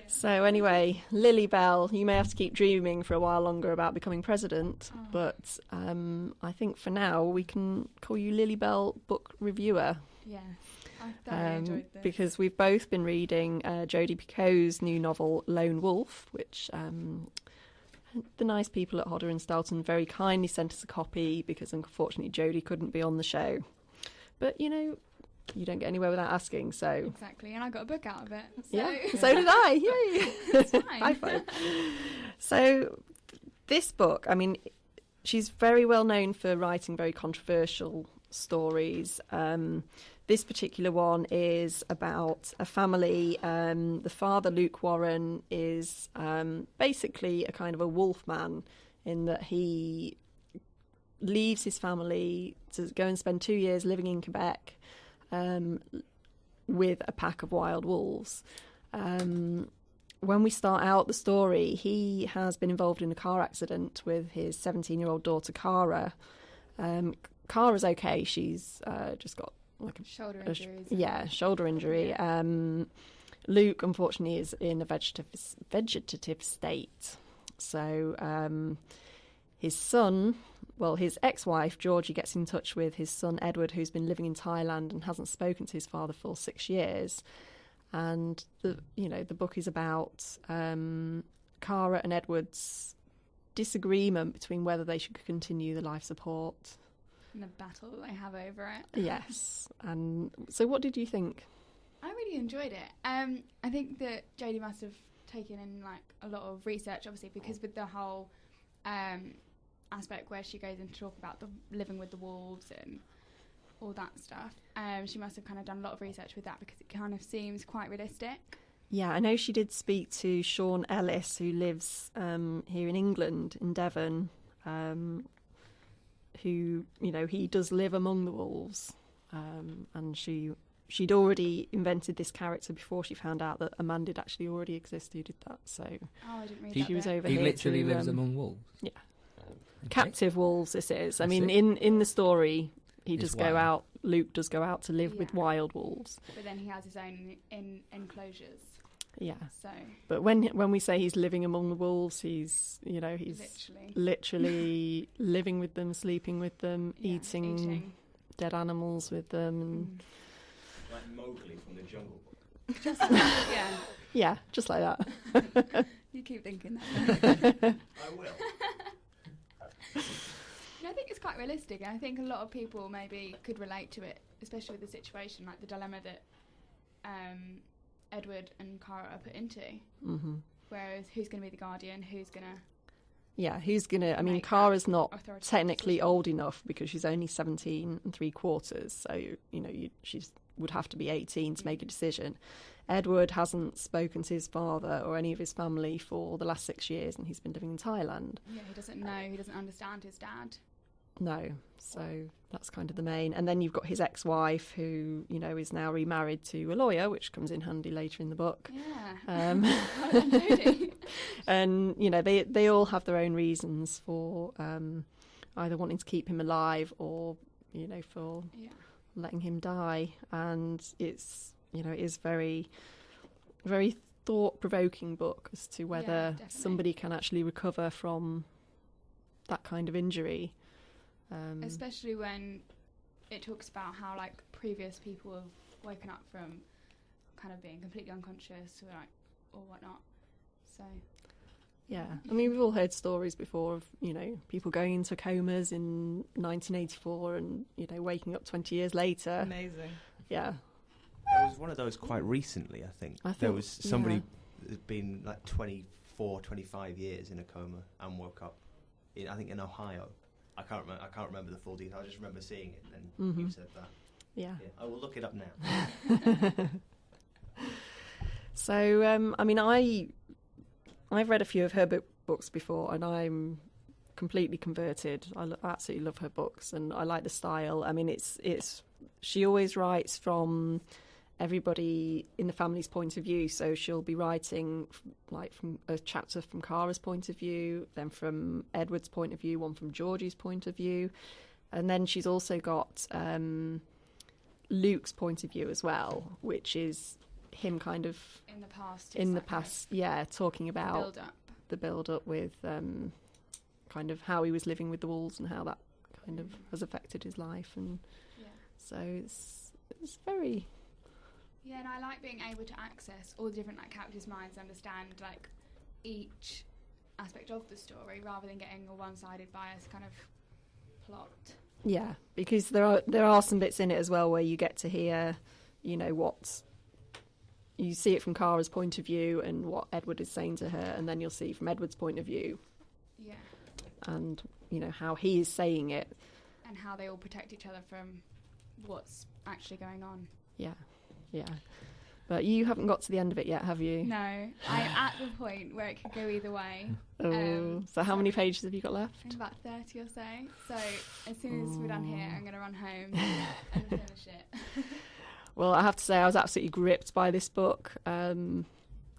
So anyway, Lily Bell, you may have to keep dreaming for a while longer about becoming president, but I think for now we can call you Lily Bell Book Reviewer. Yes, I thoroughly enjoyed this. Because we've both been reading Jodi Picoult's new novel, Lone Wolf, which the nice people at Hodder and Stoughton very kindly sent us a copy because unfortunately Jodie couldn't be on the show. But, you know, you don't get anywhere without asking, so... Exactly, and I got a book out of it. So. Yeah, so did I. Yay! It's fine. High five. So this book, I mean, she's very well known for writing very controversial stories. This particular one is about a family. The father, Luke Warren, is basically a kind of a wolf man in that he leaves his family to go and spend 2 years living in Quebec with a pack of wild wolves. When we start out the story, he has been involved in a car accident with his 17-year-old daughter, Cara. Cara's okay. She's just got like shoulder injuries. Shoulder injury. Yeah. Luke, unfortunately, is in a vegetative state. So his son, his ex-wife, Georgie, gets in touch with his son, Edward, who's been living in Thailand and hasn't spoken to his father for 6 years. And, the book is about Cara and Edward's disagreement between whether they should continue the life support. And the battle that they have over it. Yes. And so what did you think? I really enjoyed it. I think that Jodie must have taken in like a lot of research, obviously, because with the whole aspect where she goes in to talk about the living with the wolves and all that stuff, she must have kind of done a lot of research with that because it kind of seems quite realistic. Yeah, I know she did speak to Sean Ellis, who lives here in England, in Devon, who, he does live among the wolves. And she'd already invented this character before she found out that a man did actually already exist who did that. So I didn't read that. She was over he here literally lives among wolves? Yeah. Okay. Captive wolves, this is. I mean, in the story, Luke does go out to live with wild wolves. But then he has his own enclosures. Yeah. So. But when we say he's living among the wolves, he's literally living with them, sleeping with them, eating dead animals with them. And like Mowgli from the Jungle Book. Just like that, yeah. Yeah, just like that. You keep thinking that. I will. I think it's quite realistic, and I think a lot of people maybe could relate to it, especially with the situation, like the dilemma that Edward and Cara are put into. Mm-hmm. Whereas who's going to be the guardian? Who's going to... Yeah, who's going to... I mean, Cara's not technically old enough because she's only 17 3/4, so, she would have to be 18 to make a decision. Edward hasn't spoken to his father or any of his family for the last 6 years, and he's been living in Thailand. Yeah, he doesn't know, he doesn't understand his dad. No, so that's kind of the main. And then you've got his ex-wife who, is now remarried to a lawyer, which comes in handy later in the book. Yeah. Well done, Jodie. And, they all have their own reasons for either wanting to keep him alive or, for letting him die. And it's, it is very, very thought-provoking book as to whether somebody can actually recover from that kind of injury. Especially when it talks about how like previous people have woken up from kind of being completely unconscious or whatnot. So yeah, I mean, we've all heard stories before of people going into comas in 1984 and waking up 20 years later. Amazing. Yeah. There was one of those quite recently, I think. There was somebody who's been like 24, 25 years in a coma and woke up I think in Ohio. I can't remember the full detail. I just remember seeing it, and you said that. Yeah. I will look it up now. So, I mean, I've read a few of her books before, and I'm completely converted. I absolutely love her books, and I like the style. I mean, it's she always writes from everybody in the family's point of view. So she'll be writing from a chapter from Cara's point of view, then from Edward's point of view, one from Georgie's point of view, and then she's also got Luke's point of view as well, which is him kind of in the past. Talking about the build up with kind of how he was living with the wolves and how that kind of has affected his life, and so it's very. Yeah, and I like being able to access all the different like characters' minds, understand like each aspect of the story, rather than getting a one-sided bias kind of plot. Yeah, because there are some bits in it as well where you get to hear, what you see it from Cara's point of view and what Edward is saying to her, and then you'll see from Edward's point of view. Yeah. And how he is saying it, and how they all protect each other from what's actually going on. Yeah. But you haven't got to the end of it yet, have you? No, I'm at the point where it could go either way. So how many pages have you got left? I think about 30 or so. So as soon as we're done here, I'm going to run home and finish it. Well, I have to say I was absolutely gripped by this book.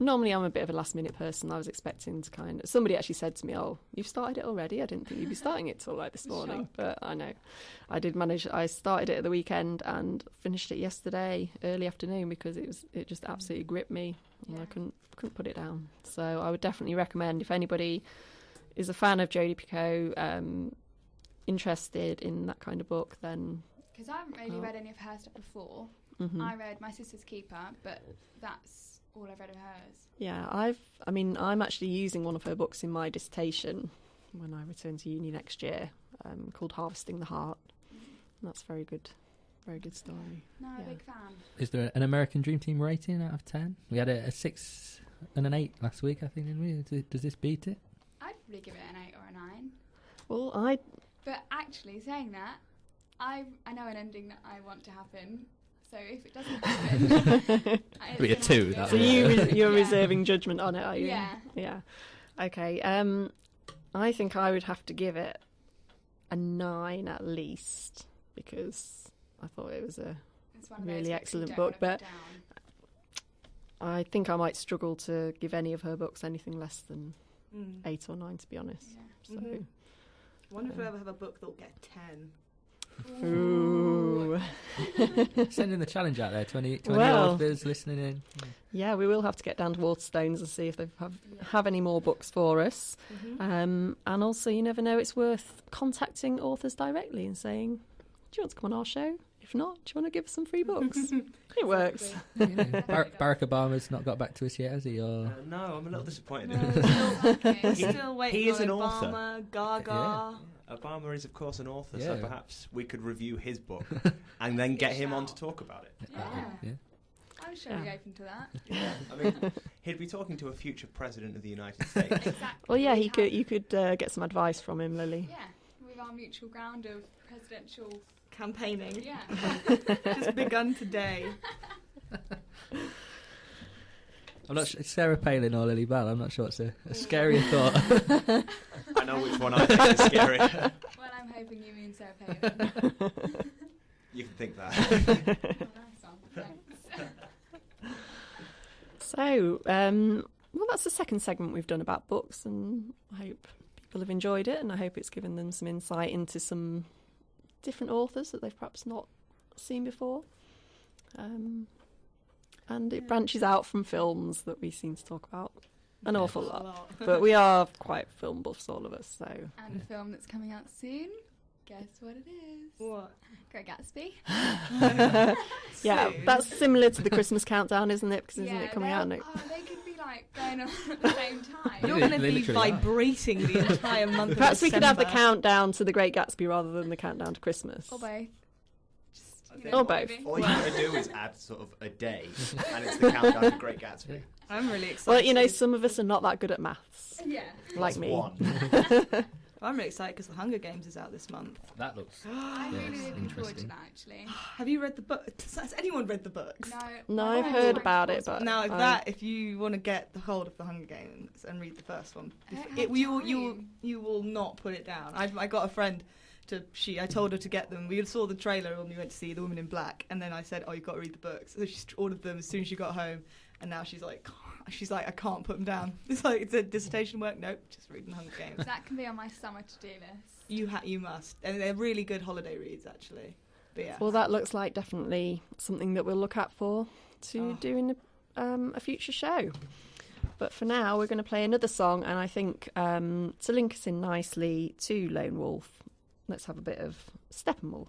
Normally I'm a bit of a last-minute person. I was expecting to somebody actually said to me, "Oh, you've started it already? I didn't think you'd be starting it till this morning." Shock. But I know. I did manage. I started it at the weekend and finished it yesterday, early afternoon, because it just absolutely gripped me. And I couldn't put it down. So I would definitely recommend, if anybody is a fan of Jodi Picoult, interested in that kind of book, then... Because I haven't really read any of her stuff before. Mm-hmm. I read My Sister's Keeper, but that's all I've read of hers. Yeah, I'm actually using one of her books in my dissertation when I return to uni next year, called Harvesting the Heart. And that's very good story. No, I'm a big fan. Is there an American Dream Team rating out of 10? We had a 6 and an 8 last week, I think, didn't we? Does this beat it? I'd probably give it an 8 or a 9. Well, But actually, saying that, I know an ending that I want to happen. So if it doesn't happen... It'll be a 2. So you're reserving judgment on it, are you? Yeah. Yeah. Okay. I think I would have to give it a 9 at least, because I thought it was a really excellent book. But I think I might struggle to give any of her books anything less than 8 or 9, to be honest. Yeah. So, I wonder if we'll ever have a book that'll get 10. Ooh. Sending the challenge out there to any authors listening in. Yeah, we will have to get down to Waterstones and see if they have any more books for us. And also, you never know, it's worth contacting authors directly and saying, do you want to come on our show? If not, do you want to give us some free books? It works. Barack Obama's not got back to us yet, has he? Or... no, I'm a little disappointed. Still waiting. He is an Obama, author. Gaga. Yeah. Obama is, of course, an author, so perhaps we could review his book and then get him on to talk about it. Yeah. I'm sure he'd be open to that. Yeah. I mean, he'd be talking to a future president of the United States. Exactly. Well, yeah, you could get some advice from him, Lily. Yeah, with our mutual ground of presidential campaigning. Yeah. Just begun today. I'm not sure, Sarah Palin or Lily Bell. I'm not sure it's a scarier thought. I know which one I think is scary. Well, I'm hoping you mean Sarah Palin. You can think that. Thanks. So, well, that's the second segment we've done about books, and I hope people have enjoyed it, and I hope it's given them some insight into some different authors that they've perhaps not seen before. And it branches out from films that we seem to talk about an awful lot. But we are quite film buffs, all of us. So. And a film that's coming out soon. Guess what it is? What? Great Gatsby. Yeah, that's similar to the Christmas countdown, isn't it? Because isn't it coming out? They could be like going on at the same time. You're going to be vibrating the entire month. Perhaps we could have the countdown to the Great Gatsby rather than the countdown to Christmas. Or both. Or both. All you got to do is add sort of a day, and it's the countdown to Great Gatsby. I'm really excited. Well, some of us are not that good at maths. Yeah. Like me. I'm really excited because The Hunger Games is out this month. That looks... I'm really looking forward to that, actually. Have you read the book? Has anyone read the books? No, I've heard about it, but... Now, if you want to get the hold of The Hunger Games and read the first one, you will not put it down. I got a friend... I told her to get them. We saw the trailer when we went to see The Woman in Black, and then I said, "Oh, you've got to read the books." So she ordered them as soon as she got home, and now she's like, "I can't put them down." It's like, it's a dissertation work. Nope, just reading Hunger Games. That can be on my summer to-do list. You must, and they're really good holiday reads, actually. But yeah. Well, that looks like definitely something that we'll look out for to do in a future show. But for now, we're going to play another song, and I think to link us in nicely to Lone Wolf, let's have a bit of Steppenwolf.